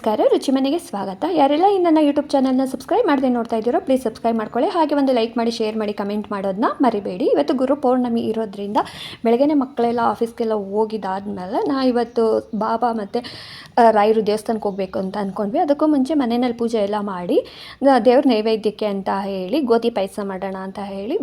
ನಮಸ್ಕಾರ, ರುಚಿ ಮನೆಗೆ ಸ್ವಾಗತ. ಯಾರೆಲ್ಲ ಈ ನನ್ನ ಯೂಟ್ಯೂಬ್ ಚಾನಲ್ನ ಸಬ್ಸ್ಕ್ರೈಬ್ ಮಾಡದೆ ನೋಡ್ತಾ ಇದ್ದೀರೋ ಪ್ಲೀಸ್ ಸಬ್ಸ್ಕ್ರೈಬ್ ಮಾಡ್ಕೊಳ್ಳಿ. ಹಾಗೆ ಒಂದು ಲೈಕ್ ಮಾಡಿ, ಶೇರ್ ಮಾಡಿ, ಕಮೆಂಟ್ ಮಾಡೋದನ್ನ ಮರಿಬೇಡಿ. ಇವತ್ತು ಗುರು ಪೌರ್ಣಮಿ ಇರೋದ್ರಿಂದ ಬೆಳಗ್ಗೆ ಮಕ್ಕಳೆಲ್ಲ ಆಫೀಸ್ಗೆಲ್ಲ ಹೋಗಿದ್ದಾದ್ಮೇಲೆ ಇವತ್ತು ಬಾಬಾ ಮತ್ತು ರಾಯರು ದೇವಸ್ಥಾನಕ್ಕೆ ಹೋಗಬೇಕು ಅಂತ ಅಂದ್ಕೊಂಡ್ವಿ. ಅದಕ್ಕೂ ಮುಂಚೆ ಮನೆಯಲ್ಲಿ ಪೂಜೆ ಎಲ್ಲ ಮಾಡಿ ದೇವ್ರ ನೈವೇದ್ಯಕ್ಕೆ ಅಂತ ಹೇಳಿ ಗೋಧಿ ಪಾಯಸ ಮಾಡೋಣ ಅಂತ ಹೇಳಿ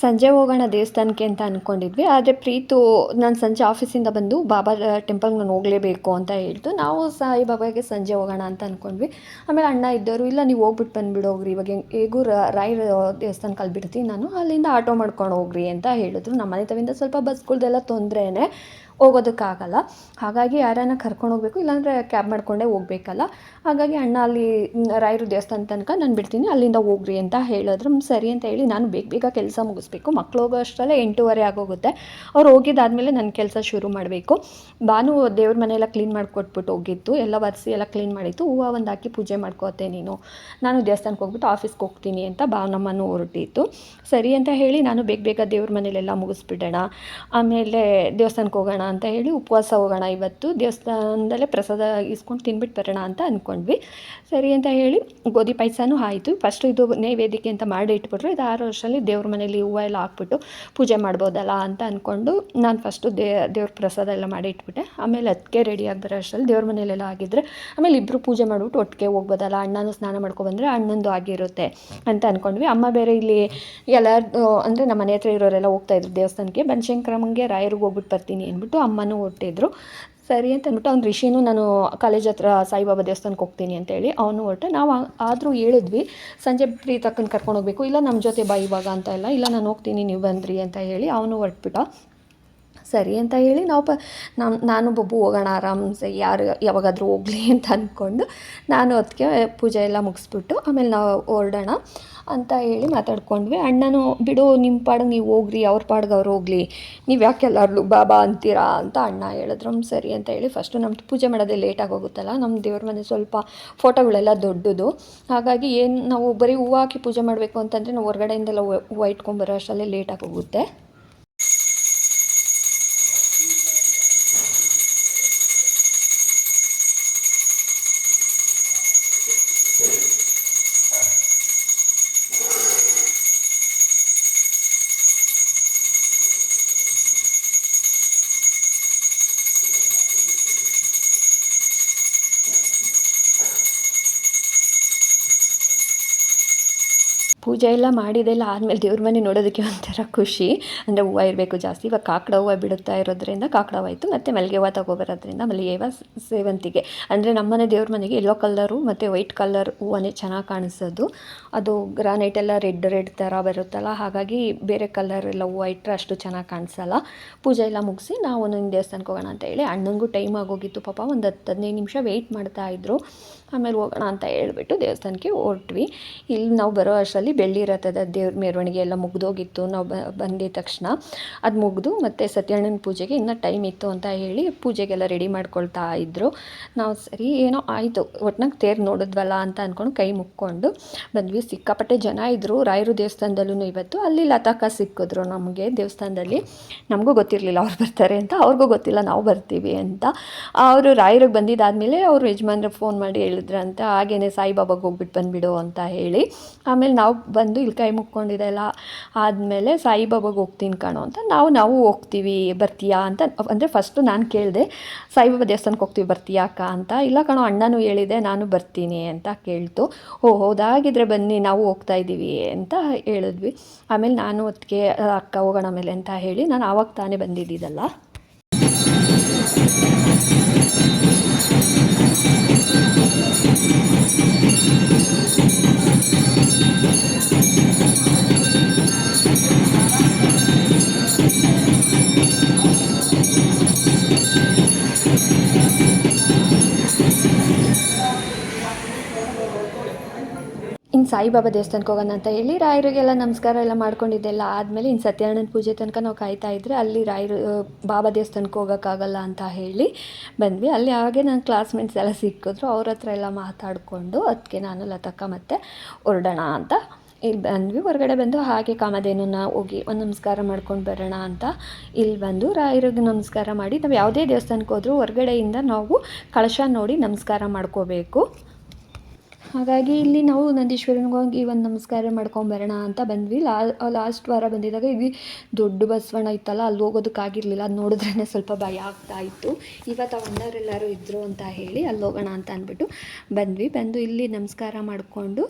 ಸಂಜೆ ಹೋಗೋಣ ದೇವಸ್ಥಾನಕ್ಕೆ ಅಂತ ಅಂದ್ಕೊಂಡಿದ್ವಿ. ಆದರೆ ಪ್ರೀತು ನಾನು ಸಂಜೆ ಆಫೀಸಿಂದ ಬಂದು ಬಾಬಾ ಟೆಂಪಲ್ಗೆ ನಾನು ಹೋಗಲೇಬೇಕು ಅಂತ ಹೇಳ್ತು. ನಾವು ಸಾಯಿಬಾಬಾಗೆ ಸಂಜೆ ಹೋಗೋಣ ಅಂತ ಅಂದ್ಕೊಂಡ್ವಿ. ಆಮೇಲೆ ಅಣ್ಣ ಇದ್ದವರು, ಇಲ್ಲ ನೀವು ಹೋಗ್ಬಿಟ್ಟು ಬಂದುಬಿಡು ಹೋಗ್ರಿ, ಇವಾಗ ಹೇಗೂ ರಾಯರ ದೇವಸ್ಥಾನಕ್ಕೆ ಅಲ್ಲಿ ಬಿಡ್ತೀನಿ ನಾನು, ಅಲ್ಲಿಂದ ಆಟೋ ಮಾಡ್ಕೊಂಡು ಹೋಗ್ರಿ ಅಂತ ಹೇಳಿದ್ರು. ನಮ್ಮ ಮನೆ ತವಿಂದ ಸ್ವಲ್ಪ ಬಸ್ಗಳ್ದೆಲ್ಲ ತೊಂದರೆನೇ, ಹೋಗೋದಕ್ಕಾಗಲ್ಲ. ಹಾಗಾಗಿ ಯಾರನ್ನ ಕರ್ಕೊಂಡು ಹೋಗಬೇಕು, ಇಲ್ಲಾಂದರೆ ಕ್ಯಾಬ್ ಮಾಡ್ಕೊಂಡೇ ಹೋಗ್ಬೇಕಲ್ಲ. ಹಾಗಾಗಿ ಅಣ್ಣ ಅಲ್ಲಿ ರಾಯರು ದೇವಸ್ಥಾನ ತನಕ ನಾನು ಬಿಡ್ತೀನಿ, ಅಲ್ಲಿಂದ ಹೋಗ್ರಿ ಅಂತ ಹೇಳಿದ್ರು. ಸರಿ ಅಂತ ಹೇಳಿ ನಾನು ಬೇಗ ಕೆಲಸ ಮುಗಿಸ್ಬೇಕು. ಮಕ್ಳು ಹೋಗೋ ಅಷ್ಟರಲ್ಲೇ 8:30 ಆಗೋಗುತ್ತೆ. ಅವ್ರು ಹೋಗಿದ್ದಾದಮೇಲೆ ನನ್ನ ಕೆಲಸ ಶುರು ಮಾಡಬೇಕು. ಭಾನು ದೇವ್ರ ಮನೆಯೆಲ್ಲ ಕ್ಲೀನ್ ಮಾಡಿಕೊಟ್ಬಿಟ್ಟು ಹೋಗಿತ್ತು, ಎಲ್ಲ ಒರೆಸಿ ಎಲ್ಲ ಕ್ಲೀನ್ ಮಾಡಿತ್ತು. ಹೂವು ಒಂದು ಹಾಕಿ ಪೂಜೆ ಮಾಡ್ಕೋತೆ ನೀನು, ನಾನು ದೇವಸ್ಥಾನಕ್ಕೆ ಹೋಗ್ಬಿಟ್ಟು ಆಫೀಸ್ಗೆ ಹೋಗ್ತೀನಿ ಅಂತ ಭಾವನಮ್ಮನೂ ಹೊರಟಿತ್ತು. ಸರಿ ಅಂತ ಹೇಳಿ ನಾನು ಬೇಗ ದೇವ್ರ ಮನೇಲೆಲ್ಲ ಮುಗಿಸ್ಬಿಡೋಣ, ಆಮೇಲೆ ದೇವಸ್ಥಾನಕ್ಕೆ ಹೋಗೋಣ ಅಂತ ಹೇಳಿ ಉಪವಾಸ ಹೋಗೋಣ, ಇವತ್ತು ದೇವಸ್ಥಾನದಲ್ಲೇ ಪ್ರಸಾದ ಇಸ್ಕೊಂಡು ತಿನ್ಬಿಟ್ಟು ಬರೋಣ ಅಂತ ಅಂದ್ಕೊಂಡ್ವಿ. ಸರಿ ಅಂತ ಹೇಳಿ ಗೋಧಿ ಪಾಯಸನೂ ಆಯಿತು. ಫಸ್ಟು ಇದು ನೈವೇದ್ಯಕ್ಕೆ ಅಂತ ಮಾಡಿ ಇಟ್ಬಿಟ್ರು. ಇದು 6 ವರ್ಷದಲ್ಲಿ ದೇವ್ರ ಮನೇಲಿ ಹೂವು ಎಲ್ಲ ಹಾಕ್ಬಿಟ್ಟು ಪೂಜೆ ಮಾಡ್ಬೋದಲ್ಲ ಅಂತ ಅಂದ್ಕೊಂಡು ನಾನು ಫಸ್ಟು ದೇವ್ರ ಪ್ರಸಾದ ಎಲ್ಲ ಮಾಡಿ ಇಟ್ಬಿಟ್ಟೆ. ಆಮೇಲೆ ಅದಕ್ಕೆ ರೆಡಿಯಾಗಿ ಬರೋ ಅಷ್ಟರಲ್ಲಿ ದೇವ್ರ ಮನೇಲೆಲ್ಲ ಆಗಿದ್ದರೆ ಆಮೇಲೆ ಇಬ್ಬರು ಪೂಜೆ ಮಾಡಿಬಿಟ್ಟು ಒಟ್ಟಿಗೆ ಹೋಗ್ಬೋದಲ್ಲ, ಅಣ್ಣನೂ ಸ್ನಾನ ಮಾಡ್ಕೊಬಂದರೆ ಅಣ್ಣಂದು ಆಗಿರುತ್ತೆ ಅಂತ ಅಂದ್ಕೊಂಡ್ವಿ. ಅಮ್ಮ ಬೇರೆ ಇಲ್ಲಿ ಎಲ್ಲರೂ ಅಂದರೆ ನಮ್ಮ ಮನೆ ಹತ್ರ ಇರೋರೆಲ್ಲ ಹೋಗ್ತಾಯಿದ್ರು ದೇವಸ್ಥಾನಕ್ಕೆ. ಬನಶಂಕರಮ್ಮಂಗೆ ರಾಯರಿಗೆ ಹೋಗ್ಬಿಟ್ಟು ಬರ್ತೀನಿ ಅಂದ್ಬಿಟ್ಟು ಅಮ್ಮನೂ ಹೊರಟಿದ್ರು. ಸರಿ ಅಂತ ಅಂದ್ಬಿಟ್ಟು ಅವ್ನು ರಿಷಿನೂ ನಾನು ಕಾಲೇಜ್ ಹತ್ರ ಸಾಯಿಬಾಬಾ ದೇವಸ್ಥಾನಕ್ಕೆ ಹೋಗ್ತೀನಿ ಅಂತೇಳಿ ಅವನು ಹೊರಟೆ. ನಾವು ಆದರೂ ಹೇಳಿದ್ವಿ ಸಂಜೆ ಪ್ರೀತಕ್ಕನ ಕರ್ಕೊಂಡು ಹೋಗಬೇಕು, ಇಲ್ಲ ನಮ್ಮ ಜೊತೆ ಬಾ ಇವಾಗ ಅಂತ ಇಲ್ಲ ನಾನು ಹೋಗ್ತೀನಿ ನೀವು ಬಂದ್ರಿ ಅಂತ ಹೇಳಿ ಅವನು ಹೊರಟ್ಬಿಟ್ಟ. ಸರಿ ಅಂತ ಹೇಳಿ ನಾನು ಬಬ್ಬು ಹೋಗೋಣ ಆರಾಮ್ಸೆ, ಯಾರು ಯಾವಾಗಾದರೂ ಹೋಗಲಿ ಅಂತ ಅಂದ್ಕೊಂಡು ನಾನು ಅದಕ್ಕೆ ಪೂಜೆ ಎಲ್ಲ ಮುಗಿಸ್ಬಿಟ್ಟು ಆಮೇಲೆ ನಾವು ಹೊರಡೋಣ ಅಂತ ಹೇಳಿ ಮಾತಾಡ್ಕೊಂಡ್ವಿ. ಅಣ್ಣನೂ ಬಿಡು ನಿಮ್ಮ ಪಾಡಿಗೆ ನೀವು ಹೋಗ್ರಿ, ಅವ್ರ ಪಾಡಿಗೆ ಅವ್ರು ಹೋಗಲಿ, ನೀವು ಯಾಕೆ ಎಲ್ಲರೂ ಬಾಬಾ ಅಂತೀರಾ ಅಂತ ಅಣ್ಣ ಹೇಳಿದ್ರು. ಸರಿ ಅಂತ ಹೇಳಿ ಫಸ್ಟು ನಮ್ಮದು ಪೂಜೆ ಮಾಡೋದೇ ಲೇಟಾಗಿ ಹೋಗುತ್ತಲ್ಲ, ನಮ್ಮ ದೇವ್ರ ಮನೆ ಸ್ವಲ್ಪ ಫೋಟೋಗಳೆಲ್ಲ ದೊಡ್ಡದು. ಹಾಗಾಗಿ ನಾವು ಬರೀ ಹೂವು ಹಾಕಿ ಪೂಜೆ ಮಾಡಬೇಕು ಅಂತಂದರೆ ನಾವು ಹೊರಗಡೆಯಿಂದೆಲ್ಲ ಹೂವು ಇಟ್ಕೊಂಬರೋ ಅಷ್ಟರಲ್ಲೇ ಲೇಟಾಗಿ ಹೋಗುತ್ತೆ. ಪೂಜೆ ಎಲ್ಲ ಮಾಡಿದೆಲ್ಲ ಆದಮೇಲೆ ದೇವ್ರ ಮನೆ ನೋಡೋದಕ್ಕೆ ಒಂಥರ ಖುಷಿ. ಅಂದರೆ ಹೂವು ಇರಬೇಕು ಜಾಸ್ತಿ. ಇವಾಗ ಕಾಕಡ ಹೂವು ಬಿಡುತ್ತಾ ಇರೋದ್ರಿಂದ ಕಾಕಡ ಹೂವು ಆಯಿತು, ಮತ್ತು ಮಲ್ಲಿಗೆ ಹೂವು ತೊಗೊಬರೋದ್ರಿಂದ ಮಲ್ಲಿಗೆ ಹೂವು, ಸೇವಂತಿಗೆ. ಅಂದರೆ ನಮ್ಮನೆ ದೇವ್ರ ಮನೆಗೆ ಯೆಲ್ಲೋ ಕಲರು ಮತ್ತು ವೈಟ್ ಕಲರ್ ಹೂವೇ ಚೆನ್ನಾಗಿ ಕಾಣಿಸೋದು. ಅದು ಗ್ರಾನೈಟ್ ಎಲ್ಲ ರೆಡ್ ಥರ ಬರುತ್ತಲ್ಲ, ಹಾಗಾಗಿ ಬೇರೆ ಕಲರ್ ಎಲ್ಲ ಹೂವು ಇಟ್ಟರೆ ಅಷ್ಟು ಚೆನ್ನಾಗಿ ಕಾಣಿಸಲ್ಲ. ಪೂಜೆ ಎಲ್ಲ ಮುಗಿಸಿ ನಾವು ಒಂದೊಂದು ದೇವಸ್ಥಾನಕ್ಕೆ ಹೋಗೋಣ ಅಂತ ಹೇಳಿ ಅಣ್ಣಂಗೂ ಟೈಮ್ ಆಗೋಗಿತ್ತು ಪಾಪ, ಒಂದು 10-15 ನಿಮಿಷ ವೆಯ್ಟ್ ಮಾಡ್ತಾಯಿದ್ರು. ಆಮೇಲೆ ಹೋಗೋಣ ಅಂತ ಹೇಳ್ಬಿಟ್ಟು ದೇವಸ್ಥಾನಕ್ಕೆ ಹೊರಟ್ವಿ. ಇಲ್ಲಿ ನಾವು ಬರೋ ಅಷ್ಟರಲ್ಲಿ ಬೆಳ್ಳಿ ರಥದ ದೇವ್ರ ಮೆರವಣಿಗೆ ಎಲ್ಲ ಮುಗಿದೋಗಿತ್ತು. ನಾವು ಬಂದಿದ ತಕ್ಷಣ ಅದು ಮುಗಿದು ಮತ್ತು ಸತ್ಯಣ್ಣನ ಪೂಜೆಗೆ ಇನ್ನೂ ಟೈಮ್ ಇತ್ತು ಅಂತ ಹೇಳಿ ಪೂಜೆಗೆಲ್ಲ ರೆಡಿ ಮಾಡ್ಕೊಳ್ತಾ ಇದ್ದರು. ನಾವು ಸರಿ ಏನೋ ಆಯಿತು, ಒಟ್ನಾಗ ತೇರು ನೋಡಿದ್ವಲ್ಲ ಅಂತ ಅಂದ್ಕೊಂಡು ಕೈ ಮುಕ್ಕೊಂಡು ಬಂದ್ವಿ. ಸಿಕ್ಕಾಪಟ್ಟೆ ಜನ ಇದ್ದರು ರಾಯರು ದೇವಸ್ಥಾನದಲ್ಲೂ. ಇವತ್ತು ಅಲ್ಲಿ ಲತಾಕ ಸಿಕ್ಕಿದ್ರು ನಮಗೆ ದೇವಸ್ಥಾನದಲ್ಲಿ. ನಮಗೂ ಗೊತ್ತಿರಲಿಲ್ಲ ಅವ್ರು ಬರ್ತಾರೆ ಅಂತ, ಅವ್ರಿಗೂ ಗೊತ್ತಿಲ್ಲ ನಾವು ಬರ್ತೀವಿ ಅಂತ. ಅವರು ರಾಯರಿಗೆ ಬಂದಿದ್ದಾದಮೇಲೆ ಅವರು ಯಜಮಾನ್ರಿಗೆ ಫೋನ್ ಮಾಡಿ ಹೇಳಿದ್ರಂತ, ಹಾಗೇ ಸಾಯಿಬಾಬಾಗೆ ಹೋಗ್ಬಿಟ್ಟು ಬಂದುಬಿಡು ಅಂತ ಹೇಳಿ. ಆಮೇಲೆ ನಾವು ಬಂದು ಇಲ್ಲಿ ಕೈ ಮುಕ್ಕೊಂಡಿದ್ದೆಲ್ಲ ಆದಮೇಲೆ ಸಾಯಿಬಾಬಾಗೆ ಹೋಗ್ತೀನಿ ಕಾಣೋ ಅಂತ ನಾವು ಹೋಗ್ತೀವಿ ಬರ್ತೀಯಾ ಅಂತ. ಅಂದರೆ ಫಸ್ಟು ನಾನು ಕೇಳಿದೆ ಸಾಯಿಬಾಬಾ ದೇವಸ್ಥಾನಕ್ಕೆ ಹೋಗ್ತೀವಿ ಬರ್ತೀಯಾ ಅಕ್ಕ ಅಂತ. ಇಲ್ಲ ಕಾಣೋ ಅಣ್ಣನೂ ಹೇಳಿದೆ ನಾನು ಬರ್ತೀನಿ ಅಂತ ಕೇಳ್ತು. ಹೌದಾಗಿದ್ರೆ ಬನ್ನಿ ನಾವು ಹೋಗ್ತಾ ಇದ್ದೀವಿ ಅಂತ ಹೇಳಿದ್ವಿ. ಆಮೇಲೆ ನಾನು ಅದಕ್ಕೆ ಅಕ್ಕ ಹೋಗೋಣ ಆಮೇಲೆ ಅಂತ ಹೇಳಿ ನಾನು ಆವಾಗ ತಾನೇ ಬಂದಿದ್ದಿದ್ದಲ್ಲ. ಇನ್ನು ಸಾಯಿಬಾಬಾ ದೇವಸ್ಥಾನಕ್ಕೆ ಹೋಗೋಣ ಅಂತ ಹೇಳಿ ರಾಯರಿಗೆಲ್ಲ ನಮಸ್ಕಾರ ಎಲ್ಲ ಮಾಡ್ಕೊಂಡಿದ್ದೆಲ್ಲ ಆದಮೇಲೆ ಇನ್ನು ಸತ್ಯನಾರಾಯಣ ಪೂಜೆ ತನಕ ನಾವು ಕಾಯ್ತಾ ಇದ್ದರೆ ಅಲ್ಲಿ ರಾಯರು ಬಾಬಾ ದೇವಸ್ಥಾನಕ್ಕೆ ಹೋಗೋಕ್ಕಾಗಲ್ಲ ಅಂತ ಹೇಳಿ ಬಂದ್ವಿ. ಅಲ್ಲಿ ಹಾಗೆ ನನ್ನ ಕ್ಲಾಸ್ಮೇಟ್ಸ್ ಎಲ್ಲ ಸಿಕ್ಕಿದ್ರು, ಅವ್ರ ಹತ್ರ ಎಲ್ಲ ಮಾತಾಡಿಕೊಂಡು ಅದಕ್ಕೆ ನಾನು ಲತಕ್ಕ ಮತ್ತು ಹೊರಡೋಣ ಅಂತ ಇಲ್ಲಿ ಬಂದ್ವಿ. ಹೊರಗಡೆ ಬಂದು ಹಾಗೆ ಕಾಮಧೇನುನ ಹೋಗಿ ಒಂದು ನಮಸ್ಕಾರ ಮಾಡ್ಕೊಂಡು ಬರೋಣ ಅಂತ ಇಲ್ಲಿ ಬಂದು ರಾಯರಿಗೆ ನಮಸ್ಕಾರ ಮಾಡಿ, ನಾವು ಯಾವುದೇ ದೇವಸ್ಥಾನಕ್ಕೆ ಹೋದರೂ ಹೊರಗಡೆಯಿಂದ ನಾವು ಕಳಶ ನೋಡಿ ನಮಸ್ಕಾರ ಮಾಡ್ಕೋಬೇಕು. ಹಾಗಾಗಿ ಇಲ್ಲಿ ನಾವು ನಂದೀಶ್ವರನಿಗೆ ಹೋಗಿ ಒಂದು ನಮಸ್ಕಾರ ಮಾಡ್ಕೊಂಬರೋಣ ಅಂತ ಬಂದ್ವಿ. ಲಾಸ್ಟ್ ವಾರ ಬಂದಿದ್ದಾಗ ಇಲ್ಲಿ ದೊಡ್ಡ ಬಸವಣ್ಣ ಇತ್ತಲ್ಲ, ಅಲ್ಲಿ ಹೋಗೋದಕ್ಕಾಗಿರಲಿಲ್ಲ. ಅದು ನೋಡಿದ್ರೇ ಸ್ವಲ್ಪ ಭಯ ಆಗ್ತಾಯಿತ್ತು. ಇವತ್ತು ಅಣ್ಣರೆಲ್ಲರೂ ಇದ್ದರು ಅಂತ ಹೇಳಿ ಅಲ್ಲಿ ಹೋಗೋಣ ಅಂತ ಅಂದ್ಬಿಟ್ಟು ಬಂದು ಇಲ್ಲಿ ನಮಸ್ಕಾರ ಮಾಡಿಕೊಂಡು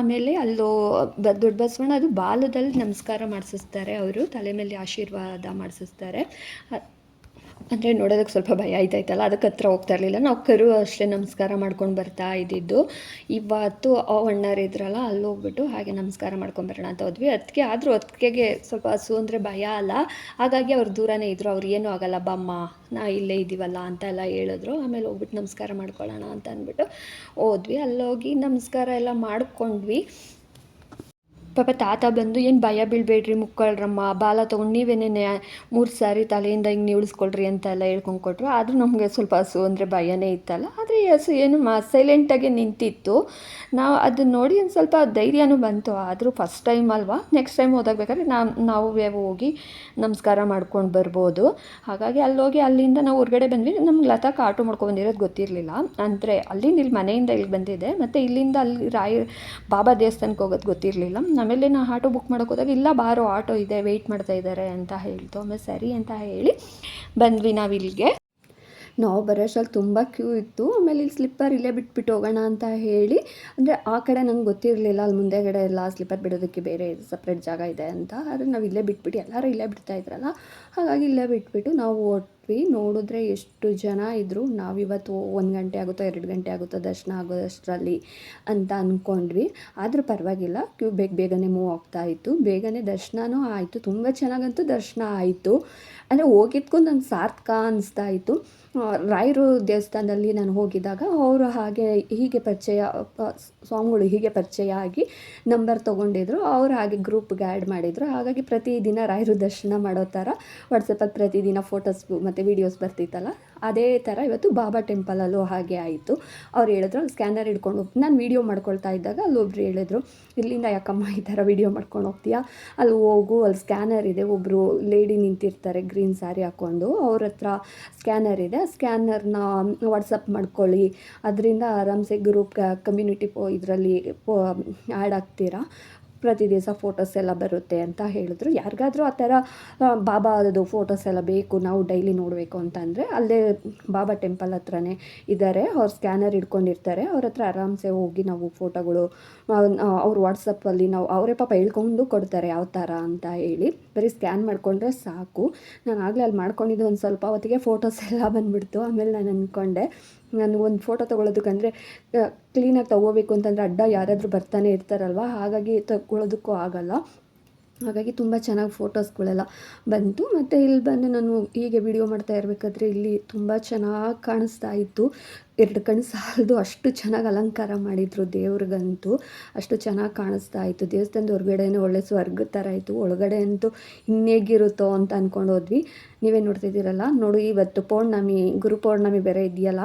ಆಮೇಲೆ ಅಲ್ಲೋ ದೊಡ್ಡ ಬಸವಣ್ಣ ಅದು ಬಾಲದಲ್ಲಿ ನಮಸ್ಕಾರ ಮಾಡಿಸಿಸ್ತಾರೆ, ಅವರು ತಲೆ ಮೇಲೆ ಆಶೀರ್ವಾದ ಮಾಡಿಸಿಸ್ತಾರೆ. ಅಂದರೆ ನೋಡೋದಕ್ಕೆ ಸ್ವಲ್ಪ ಭಯ ಆಯ್ತಾಯ್ತಲ್ಲ, ಅದಕ್ಕೆ ಹತ್ರ ಹೋಗ್ತಾ ಇರಲಿಲ್ಲ. ನಾವು ಕರು ಅಷ್ಟೇ ನಮಸ್ಕಾರ ಮಾಡ್ಕೊಂಡು ಬರ್ತಾ ಇದ್ದಿದ್ದು. ಇವತ್ತು ಅಣ್ಣರು ಇದ್ರಲ್ಲ, ಅಲ್ಲಿ ಹೋಗ್ಬಿಟ್ಟು ಹಾಗೆ ನಮಸ್ಕಾರ ಮಾಡ್ಕೊಂಬರೋಣ ಅಂತ ಹೋದ್ವಿ. ಅದಕ್ಕೆ ಸ್ವಲ್ಪ ಹಸು ಅಂದರೆ ಭಯ ಅಲ್ಲ, ಹಾಗಾಗಿ ಅವ್ರು ದೂರನೇ ಇದ್ದರು. ಅವ್ರು ಏನೂ ಆಗಲ್ಲ ಬಮ್ಮ, ನಾ ಇಲ್ಲೇ ಇದ್ದೀವಲ್ಲ ಅಂತೆಲ್ಲ ಹೇಳಿದ್ರು. ಆಮೇಲೆ ಹೋಗ್ಬಿಟ್ಟು ನಮಸ್ಕಾರ ಮಾಡ್ಕೊಳ್ಳೋಣ ಅಂತ ಅಂದ್ಬಿಟ್ಟು ಹೋದ್ವಿ. ಅಲ್ಲೋಗಿ ನಮಸ್ಕಾರ ಎಲ್ಲ ಮಾಡ್ಕೊಂಡ್ವಿ. ಪಾಪ ತಾತ ಬಂದು ಏನು ಭಯ ಬೀಳಬೇಡ್ರಿ ಮುಕ್ಕಳ್ರಮ್ಮ, ಬಾಲ ತೊಗೊಂಡು ನೀವೇನೇ 3 ಸಾರಿ ತಲೆಯಿಂದ ಹಿಂಗೆ ನಿಳಿಸ್ಕೊಳ್ರಿ ಅಂತೆಲ್ಲ ಹೇಳ್ಕೊಂಡು ಕೊಟ್ಟರು. ಆದರೂ ನಮಗೆ ಸ್ವಲ್ಪ ಹಸು ಅಂದರೆ ಭಯನೇ ಇತ್ತಲ್ಲ. ಆದರೆ ಈ ಹಸು ಏನು ಸೈಲೆಂಟಾಗಿ ನಿಂತಿತ್ತು. ನಾವು ಅದನ್ನ ನೋಡಿ ಒಂದು ಸ್ವಲ್ಪ ಧೈರ್ಯನೂ ಬಂತು. ಆದರೂ ಫಸ್ಟ್ ಟೈಮ್ ಅಲ್ವಾ, ನೆಕ್ಸ್ಟ್ ಟೈಮ್ ಹೋದಾಗಬೇಕಾದ್ರೆ ನಾವು ಹೋಗಿ ನಮಸ್ಕಾರ ಮಾಡ್ಕೊಂಡು ಬರ್ಬೋದು. ಹಾಗಾಗಿ ಅಲ್ಲೋಗಿ ಅಲ್ಲಿಂದ ನಾವು ಹೊರಗಡೆ ಬಂದ್ವಿ. ನಮ್ಗೆ ಲತಾಕ ಆಟೋ ಮಾಡ್ಕೊಂಡ್ಬಂದಿರೋದು ಗೊತ್ತಿರಲಿಲ್ಲ. ಅಂದರೆ ಅಲ್ಲಿಂದ ಇಲ್ಲಿ ಮನೆಯಿಂದ ಇಲ್ಲಿ ಬಂದಿದೆ, ಮತ್ತು ಇಲ್ಲಿಂದ ಅಲ್ಲಿ ಬಾಬಾ ದೇವಸ್ಥಾನಕ್ಕೆ ಹೋಗೋದು ಗೊತ್ತಿರಲಿಲ್ಲ. ಆಮೇಲೆ ನಾವು ಆಟೋ ಬುಕ್ ಮಾಡೋಕೆ ಹೋದಾಗ ಇಲ್ಲ ಬಾರೋ ಆಟೋ ಇದೆ, ವೆಯ್ಟ್ ಮಾಡ್ತಾ ಇದ್ದಾರೆ ಅಂತ ಹೇಳ್ತು. ಆಮೇಲೆ ಸರಿ ಅಂತ ಹೇಳಿ ಬಂದ್ವಿ ನಾವು ಇಲ್ಲಿಗೆ. ನಾವು ಬರೋಷ್ಟರಲ್ಲಿ ತುಂಬ ಕ್ಯೂ ಇತ್ತು. ಆಮೇಲೆ ಇಲ್ಲಿ ಸ್ಲಿಪ್ಪರ್ ಇಲ್ಲೇ ಬಿಟ್ಬಿಟ್ಟು ಹೋಗೋಣ ಅಂತ ಹೇಳಿ, ಅಂದರೆ ಆ ಕಡೆ ನಂಗೆ ಗೊತ್ತಿರಲಿಲ್ಲ, ಅಲ್ಲಿ ಮುಂದೆಗಡೆ ಎಲ್ಲ ಸ್ಲಿಪ್ಪರ್ ಬಿಡೋದಕ್ಕೆ ಬೇರೆ ಸಪ್ರೇಟ್ ಜಾಗ ಇದೆ ಅಂತ. ಆದರೆ ನಾವು ಇಲ್ಲೇ ಬಿಟ್ಬಿಟ್ಟು ಎಲ್ಲರೂ ಇಲ್ಲೇ ಬಿಡ್ತಾಯಿದ್ರಲ್ಲ, ಹಾಗಾಗಿ ಇಲ್ಲೇ ಬಿಟ್ಬಿಟ್ಟು ನಾವು ಹೊರಟ್ವಿ. ನೋಡಿದ್ರೆ ಎಷ್ಟು ಜನ ಇದ್ದರು. ನಾವಿವತ್ತು 1 ಗಂಟೆ ಆಗುತ್ತೋ 2 ಗಂಟೆ ಆಗುತ್ತೋ ದರ್ಶನ ಆಗೋದಷ್ಟರಲ್ಲಿ ಅಂತ ಅಂದ್ಕೊಂಡ್ವಿ. ಆದರೂ ಪರವಾಗಿಲ್ಲ, ಕ್ಯೂ ಬೇಗನೆ ಮೂವ್ ಆಗ್ತಾಯಿತ್ತು. ಬೇಗನೆ ದರ್ಶನವೂ ಆಯಿತು. ತುಂಬ ಚೆನ್ನಾಗಂತೂ ದರ್ಶನ ಆಯಿತು. ಅಂದರೆ ಹೋಗಿದ್ಕೊಂಡು ನಂಗೆ ಸಾರ್ಥಕ ಅನಿಸ್ತಾ ಇತ್ತು. ರಾಯರು ದೇವಸ್ಥಾನದಲ್ಲಿ ನಾನು ಹೋಗಿದ್ದಾಗ ಅವರು ಹೀಗೆ ಪರಿಚಯ, ಸ್ವಾಮಿಗಳು ಹೀಗೆ ಪರಿಚಯ ಆಗಿ ನಂಬರ್ ತೊಗೊಂಡಿದ್ರು. ಅವರು ಹಾಗೆ ಗ್ರೂಪ್ಗೆ ಆ್ಯಡ್ ಮಾಡಿದರು. ಹಾಗಾಗಿ ಪ್ರತಿದಿನ ರಾಯರು ದರ್ಶನ ಮಾಡೋ ಥರ ವಾಟ್ಸಪ್ಪಲ್ಲಿ ಪ್ರತಿದಿನ ಫೋಟೋಸ್ ಮತ್ತು ವೀಡಿಯೋಸ್ ಬರ್ತಿತ್ತಲ್ಲ, ಅದೇ ಥರ ಇವತ್ತು ಬಾಬಾ ಟೆಂಪಲಲ್ಲೂ ಹಾಗೆ ಆಯಿತು. ಅವ್ರು ಹೇಳಿದ್ರು ಅಲ್ಲಿ ಸ್ಕ್ಯಾನರ್ ಹಿಡ್ಕೊಂಡು ನಾನು ವೀಡಿಯೋ ಮಾಡ್ಕೊಳ್ತಾ ಇದ್ದಾಗ ಅಲ್ಲೊಬ್ರು ಹೇಳಿದ್ರು, ಇಲ್ಲಿಂದ ಯಾಕಮ್ಮ ಈ ಥರ ವೀಡಿಯೋ ಮಾಡ್ಕೊಂಡು ಹೋಗ್ತೀಯಾ, ಅಲ್ಲಿ ಹೋಗು, ಅಲ್ಲಿ ಸ್ಕ್ಯಾನರ್ ಇದೆ. ಒಬ್ಬರು ಲೇಡಿ ನಿಂತಿರ್ತಾರೆ ಗ್ರೀನ್ ಸ್ಯಾರಿ ಹಾಕ್ಕೊಂಡು, ಅವ್ರ ಹತ್ರ ಸ್ಕ್ಯಾನರ್ ಇದೆ. ಸ್ಕ್ಯಾನರ್ನ ವಾಟ್ಸಪ್ ಮಾಡ್ಕೊಳ್ಳಿ, ಅದರಿಂದ ಆರಾಮ್ಸೆ ಗ್ರೂಪ್ ಕಮ್ಯುನಿಟಿ ಇದರಲ್ಲಿ ಆ್ಯಡ್ ಆಗ್ತೀರಾ, ಪ್ರತಿ ದಿವಸ ಫೋಟೋಸ್ ಎಲ್ಲ ಬರುತ್ತೆ ಅಂತ ಹೇಳಿದ್ರು. ಯಾರಿಗಾದರೂ ಆ ಥರ ಬಾಬಾದು ಫೋಟೋಸ್ ಎಲ್ಲ ಬೇಕು, ನಾವು ಡೈಲಿ ನೋಡಬೇಕು ಅಂತಂದರೆ ಅಲ್ಲೇ ಬಾಬಾ ಟೆಂಪಲ್ ಹತ್ರನೇ ಇದ್ದಾರೆ, ಅವ್ರು ಸ್ಕ್ಯಾನರ್ ಹಿಡ್ಕೊಂಡಿರ್ತಾರೆ. ಅವ್ರ ಹತ್ರ ಆರಾಮ್ಸೆ ಹೋಗಿ ನಾವು ಫೋಟೋಗಳು ಅವ್ರು ವಾಟ್ಸಪ್ಪಲ್ಲಿ ನಾವು ಅವರೇ ಪಾಪ ಹೇಳ್ಕೊಂಡು ಕೊಡ್ತಾರೆ ಯಾವ ಥರ ಅಂತ ಹೇಳಿ. ಬರೀ ಸ್ಕ್ಯಾನ್ ಮಾಡಿಕೊಂಡ್ರೆ ಸಾಕು. ನಾನು ಆಗಲೇ ಅಲ್ಲಿ ಮಾಡ್ಕೊಂಡಿದ್ದು ಒಂದು ಸ್ವಲ್ಪ ಹೊತ್ತಿಗೆ ಫೋಟೋಸ್ ಎಲ್ಲ ಬಂದುಬಿಡ್ತು. ಆಮೇಲೆ ನಾನು ಅಂದ್ಕೊಂಡೆ, ನಾನು ಒಂದು ಫೋಟೋ ತೊಗೊಳೋದಕ್ಕಂದರೆ ಕ್ಲೀನಾಗಿ ತೊಗೋಬೇಕು ಅಂತಂದರೆ ಅಡ್ಡ ಯಾರಾದರೂ ಬರ್ತಾನೆ ಇರ್ತಾರಲ್ವ, ಹಾಗಾಗಿ ತೊಗೊಳೋದಕ್ಕೂ ಆಗೋಲ್ಲ. ಹಾಗಾಗಿ ತುಂಬ ಚೆನ್ನಾಗಿ ಫೋಟೋಸ್ಗಳೆಲ್ಲ ಬಂತು. ಮತ್ತು ಇಲ್ಲಿ ಬಂದು ನಾನು ಹೀಗೆ ವಿಡಿಯೋ ಮಾಡ್ತಾ ಇರಬೇಕಾದ್ರೆ ಇಲ್ಲಿ ತುಂಬ ಚೆನ್ನಾಗಿ ಕಾಣಿಸ್ತಾ ಇತ್ತು. 2 ಕಣ್ಣು ಸಾಲದು ಅಷ್ಟು ಚೆನ್ನಾಗಿ ಅಲಂಕಾರ ಮಾಡಿದರು ದೇವ್ರಿಗಂತೂ. ಅಷ್ಟು ಚೆನ್ನಾಗಿ ಕಾಣಿಸ್ತಾ ಇತ್ತು. ದೇವಸ್ಥಾನದ ಹೊರಗಡೆನೇ ಒಳ್ಳೆ ಸ್ವರ್ಗ ಥರ ಇತ್ತು. ಒಳಗಡೆ ಅಂತೂ ಇನ್ನೇಗಿರುತ್ತೋ ಅಂತ ಅಂದ್ಕೊಂಡು ಹೋದ್ವಿ. ನೀವೇ ನೋಡ್ತಿದ್ದೀರಲ್ಲ, ನೋಡು ಇವತ್ತು ಪೌರ್ಣಮಿ, ಗುರು ಪೌರ್ಣಮಿ ಬೇರೆ ಇದೆಯಲ್ಲ,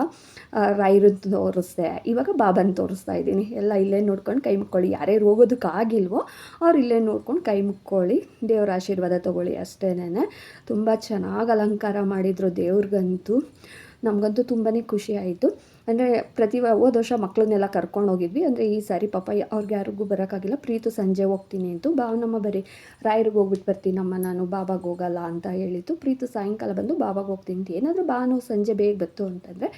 ರಾಯರದ್ದು ತೋರಿಸ್ದೆ, ಇವಾಗ ಬಾಬಾನ ತೋರಿಸ್ತಾ ಇದ್ದೀನಿ. ಎಲ್ಲ ಇಲ್ಲೇ ನೋಡ್ಕೊಂಡು ಕೈ ಮುಕ್ಕೊಳ್ಳಿ. ಯಾರ್ಯಾರು ಹೋಗೋದಕ್ಕಾಗಿಲ್ವೋ ಅವ್ರು ಇಲ್ಲೇ ನೋಡ್ಕೊಂಡು ಕೈ ಮುಕ್ಕೊಳ್ಳಿ, ದೇವ್ರ ಆಶೀರ್ವಾದ ತೊಗೊಳ್ಳಿ ಅಷ್ಟೇನೆ. ತುಂಬ ಚೆನ್ನಾಗಿ ಅಲಂಕಾರ ಮಾಡಿದರು ದೇವ್ರಿಗಂತೂ. ನಮಗಂತೂ ತುಂಬಾ ಖುಷಿ ಆಯಿತು. ಅಂದರೆ ಹೋದ ವರ್ಷ ಮಕ್ಕಳನ್ನೆಲ್ಲ ಕರ್ಕೊಂಡು ಹೋಗಿದ್ವಿ. ಅಂದರೆ ಈ ಸಾರಿ ಪಾಪ ಅವ್ರಿಗೆ ಯಾರಿಗೂ ಬರೋಕ್ಕಾಗಿಲ್ಲ. ಪ್ರೀತು ಸಂಜೆ ಹೋಗ್ತೀನಿ ಅಂತು. ನಮ್ಮ ಬರೀ ರಾಯರಿಗೆ ಹೋಗ್ಬಿಟ್ಟು ಬರ್ತೀನಮ್ಮ, ನಾನು ಬಾಬಾಗೆ ಹೋಗಲ್ಲ ಅಂತ ಹೇಳಿತ್ತು. ಪ್ರೀತು ಸಾಯಂಕಾಲ ಬಂದು ಬಾಬಾಗೆ ಹೋಗ್ತೀನಿ. ಏನಾದರೂ ಬಾನು ಸಂಜೆ ಬೇಗ ಬತ್ತು ಅಂತಂದರೆ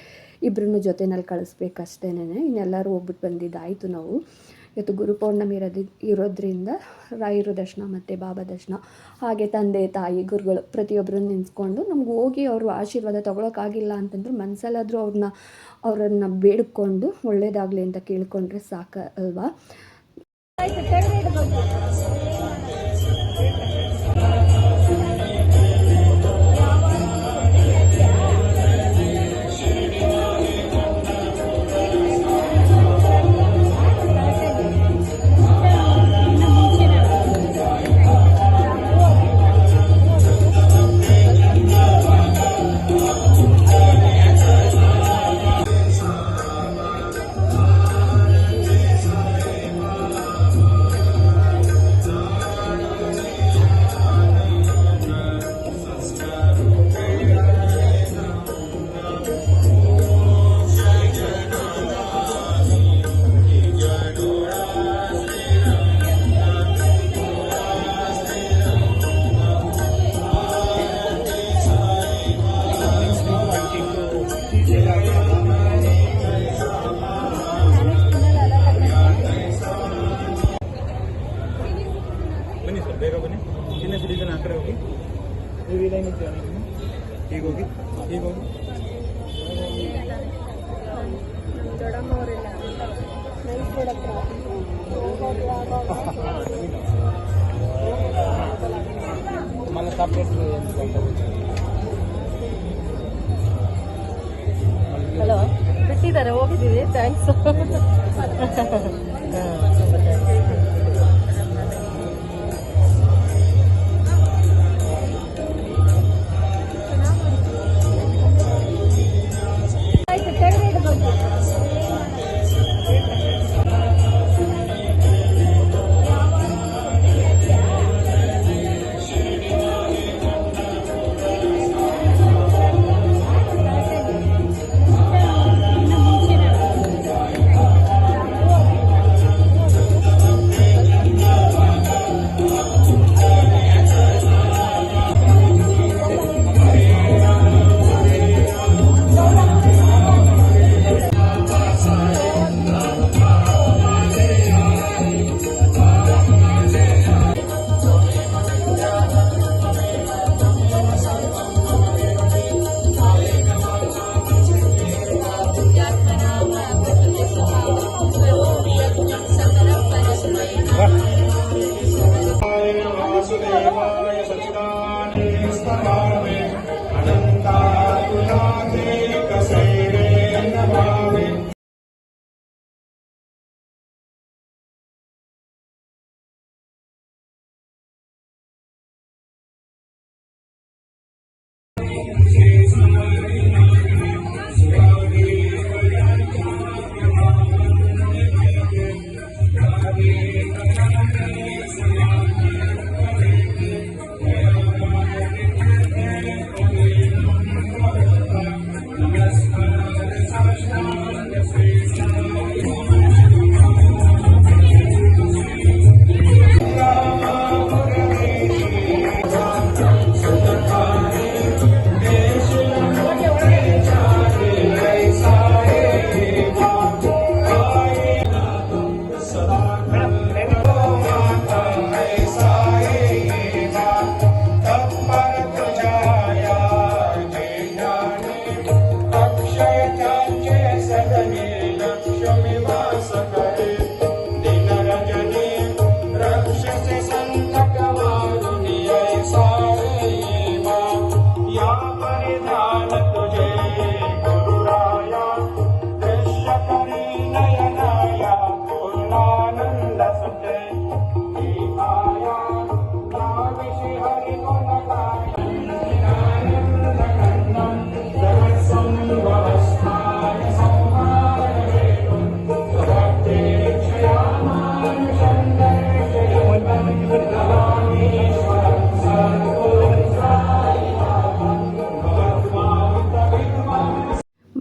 ಇಬ್ಬರನ್ನೂ ಜೊತೆಯಲ್ಲಿ ಕಳಿಸ್ಬೇಕಷ್ಟೇನೆ. ಇನ್ನೆಲ್ಲರೂ ಹೋಗ್ಬಿಟ್ಟು ಬಂದಿದ್ದಾಯಿತು ನಾವು. ಇವತ್ತು ಗುರು ಪೌರ್ಣಮಿ ಇರೋದ್ರಿಂದ ರಾಯರು ದರ್ಶನ ಮತ್ತು ಬಾಬಾ ದರ್ಶನ, ಹಾಗೆ ತಂದೆ ತಾಯಿ ಗುರುಗಳು ಪ್ರತಿಯೊಬ್ಬರನ್ನು ನೆನೆಸ್ಕೊಂಡು ನಮ್ಗೆ ಹೋಗಿ ಅವರು ಆಶೀರ್ವಾದ ತೊಗೊಳಕ್ಕಾಗಿಲ್ಲ ಅಂತಂದ್ರೆ ಮನಸ್ಸಲ್ಲಾದರೂ ಅವರನ್ನು ಬೇಡಿಕೊಂಡು ಒಳ್ಳೇದಾಗಲಿ ಅಂತ ಕೇಳ್ಕೊಂಡ್ರೆ ಸಾಕು ಅಲ್ವಾ. ದೊಡ್ಡಮ್ಮವರೆಲ್ಲ ನೈಸ್ ರೋಡ್ ಹತ್ರ ಹಲೋ ಬಿಟ್ಟಿದ್ದಾರೆ, ಹೋಗಿದ್ದೀವಿ. ಥ್ಯಾಂಕ್ಸ್.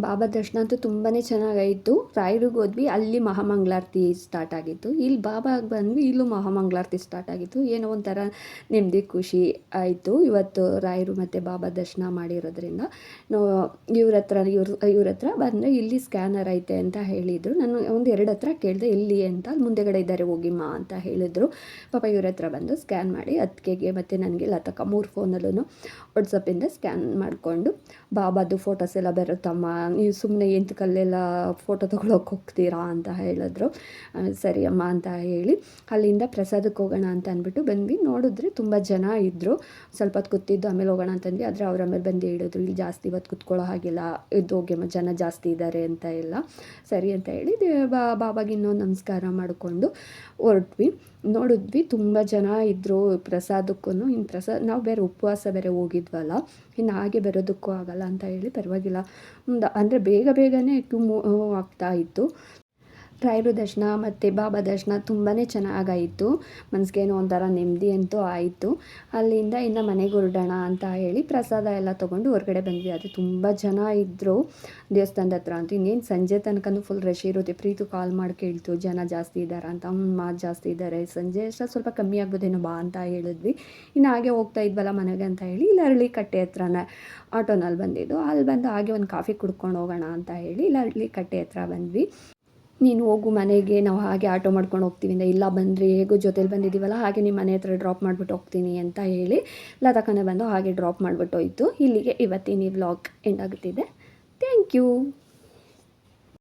ಬಾಬಾ ದರ್ಶನ ಅಂತೂ ತುಂಬಾ ಚೆನ್ನಾಗಾಯಿತು. ರಾಯರಿಗೆ ಹೋದ್ವಿ, ಅಲ್ಲಿ ಮಹಾಮಂಗಳಾರತಿ ಸ್ಟಾರ್ಟ್ ಆಗಿತ್ತು. ಇಲ್ಲಿ ಬಾಬಾಗೆ ಬಂದ್ವಿ, ಇಲ್ಲೂ ಮಹಾಮಂಗಳಾರತಿ ಸ್ಟಾರ್ಟ್ ಆಗಿತ್ತು. ಏನೋ ಒಂಥರ ನೆಮ್ಮದಿ ಖುಷಿ ಆಯಿತು. ಇವತ್ತು ರಾಯರು ಮತ್ತು ಬಾಬಾ ದರ್ಶನ ಮಾಡಿರೋದ್ರಿಂದ ಇವ್ರ ಹತ್ರ ಬಂದರೆ ಇಲ್ಲಿ ಸ್ಕ್ಯಾನರ್ ಐತೆ ಅಂತ ಹೇಳಿದರು. ನಾನು ಒಂದು 2 ಹತ್ರ ಕೇಳಿದೆ ಎಲ್ಲಿ ಅಂತ. ಮುಂದೆಗಡೆ ಇದ್ದಾರೆ ಹೋಗಿಮ್ಮ ಅಂತ ಹೇಳಿದರು. ಪಾಪ ಇವ್ರ ಹತ್ರ ಬಂದು ಸ್ಕ್ಯಾನ್ ಮಾಡಿ ಅತ್ತಿಗೆಗೆ ಮತ್ತು ನನಗೆ ಲತಕ್ಕ 3 ಫೋನಲ್ಲೂ ವಾಟ್ಸಪ್ಪಿಂದ ಸ್ಕ್ಯಾನ್ ಮಾಡಿಕೊಂಡು ಬಾಬಾದು ಫೋಟೋಸ್ ಎಲ್ಲ ಬರುತ್ತಮ್ಮ, ನೀವು ಸುಮ್ಮನೆ ಎಂತಕಲ್ಲೆಲ್ಲ ಫೋಟೋ ತೊಗೊಳಕ್ಕೆ ಹೋಗ್ತೀರಾ ಅಂತ ಹೇಳಿದ್ರು. ಸರಿ ಅಮ್ಮ ಅಂತ ಹೇಳಿ ಅಲ್ಲಿಂದ ಪ್ರಸಾದಕ್ಕೆ ಹೋಗೋಣ ಅಂತ ಅಂದ್ಬಿಟ್ಟು ಬಂದ್ವಿ. ನೋಡಿದ್ರೆ ತುಂಬ ಜನ ಇದ್ದರು. ಸ್ವಲ್ಪ ಹೊತ್ತು ಕೂತಿದ್ದು ಆಮೇಲೆ ಹೋಗೋಣ ಅಂತಂದ್ವಿ. ಆದರೆ ಅವ್ರ ಆಮೇಲೆ ಬಂದು ಹೇಳಿದ್ರು ಇಲ್ಲಿ ಜಾಸ್ತಿ ಇವತ್ತು ಕೂತ್ಕೊಳ್ಳೋ ಹಾಗಿಲ್ಲ, ಇದು ಹೋಗಿ ಜನ ಜಾಸ್ತಿ ಇದ್ದಾರೆ ಅಂತ ಎಲ್ಲ. ಸರಿ ಅಂತ ಹೇಳಿ ಬಾಬಾಗೆ ಇನ್ನೊಂದು ನಮಸ್ಕಾರ ಮಾಡಿಕೊಂಡು ಹೊರಟ್ವಿ. ನೋಡಿದ್ವಿ ತುಂಬ ಜನ ಇದ್ದರು ಪ್ರಸಾದಕ್ಕೂ. ಇನ್ನು ನಾವು ಬೇರೆ ಉಪವಾಸ ಬೇರೆ ಹೋಗಿದ್ವಲ್ಲ, ಇನ್ನು ಹಾಗೆ ಬರೋದಕ್ಕೂ ಆಗಲ್ಲ ಅಂತ ಹೇಳಿ ಪರವಾಗಿಲ್ಲ ಅಂದರೆ ಬೇಗನೆ ಆಗ್ತಾ ಇತ್ತು. ರಾಯರು ದರ್ಶನ ಮತ್ತು ಬಾಬಾ ದರ್ಶನ ತುಂಬಾ ಚೆನ್ನಾಗಾಯಿತು. ಮನಸ್ಸಿಗೇನೋ ಒಂಥರ ನೆಮ್ಮದಿ ಅಂತೂ ಆಯಿತು. ಅಲ್ಲಿಂದ ಇನ್ನು ಮನೆಗೆ ಹೊರಡೋಣ ಅಂತ ಹೇಳಿ ಪ್ರಸಾದ ಎಲ್ಲ ತೊಗೊಂಡು ಹೊರಗಡೆ ಬಂದ್ವಿ. ಅದು ತುಂಬ ಜನ ಇದ್ದರು ದೇವಸ್ಥಾನದ ಹತ್ರ ಅಂತೂ. ಇನ್ನೇನು ಸಂಜೆ ತನಕನೂ ಫುಲ್ ರಶ್ ಇರುತ್ತೆ. ಪ್ರೀತು ಕಾಲ್ ಮಾಡಿ ಕೇಳ್ತು ಜನ ಜಾಸ್ತಿ ಇದ್ದಾರೆ ಅಂತ. ಮಾತು ಜಾಸ್ತಿ ಇದ್ದಾರೆ, ಸಂಜೆ ಅಷ್ಟು ಸ್ವಲ್ಪ ಕಮ್ಮಿ ಆಗ್ಬೋದೇನೋ ಬಾ ಅಂತ ಹೇಳಿದ್ವಿ. ಇನ್ನು ಹಾಗೆ ಹೋಗ್ತಾ ಇದ್ವಲ್ಲ ಮನೆಗೆ ಅಂತ ಹೇಳಿ ಇಲ್ಲಿ ಅರಳಿಕಟ್ಟೆ ಹತ್ರನೇ ಆಟೋನಲ್ಲಿ ಬಂದಿದ್ದು. ಅಲ್ಲಿ ಬಂದು ಹಾಗೆ ಒಂದು ಕಾಫಿ ಕುಡ್ಕೊಂಡು ಹೋಗೋಣ ಅಂತ ಹೇಳಿ ಇಲ್ಲಿ ಅರಳಿಕಟ್ಟೆ ಹತ್ರ ಬಂದ್ವಿ. ನೀನು ಹೋಗು ಮನೆಗೆ, ನಾವು ಹಾಗೆ ಆಟೋ ಮಾಡ್ಕೊಂಡು ಹೋಗ್ತೀವಿ ಅಂತ. ಇಲ್ಲ ಬಂದರೆ ಹೇಗೂ ಜೊತೇಲಿ ಬಂದಿದ್ದೀವಲ್ಲ, ಹಾಗೆ ನಿಮ್ಮ ಮನೆ ಹತ್ರ ಡ್ರಾಪ್ ಮಾಡಿಬಿಟ್ಟು ಹೋಗ್ತೀನಿ ಅಂತ ಹೇಳಿ ಲತಾಕನೇ ಬಂದು ಹಾಗೆ ಡ್ರಾಪ್ ಮಾಡಿಬಿಟ್ಟು ಹೋಯಿತು. ಇಲ್ಲಿಗೆ ಇವತ್ತಿನ ಈ ವ್ಲಾಗ್ ಎಂಡ್ ಆಗುತ್ತಿದೆ. Thank you.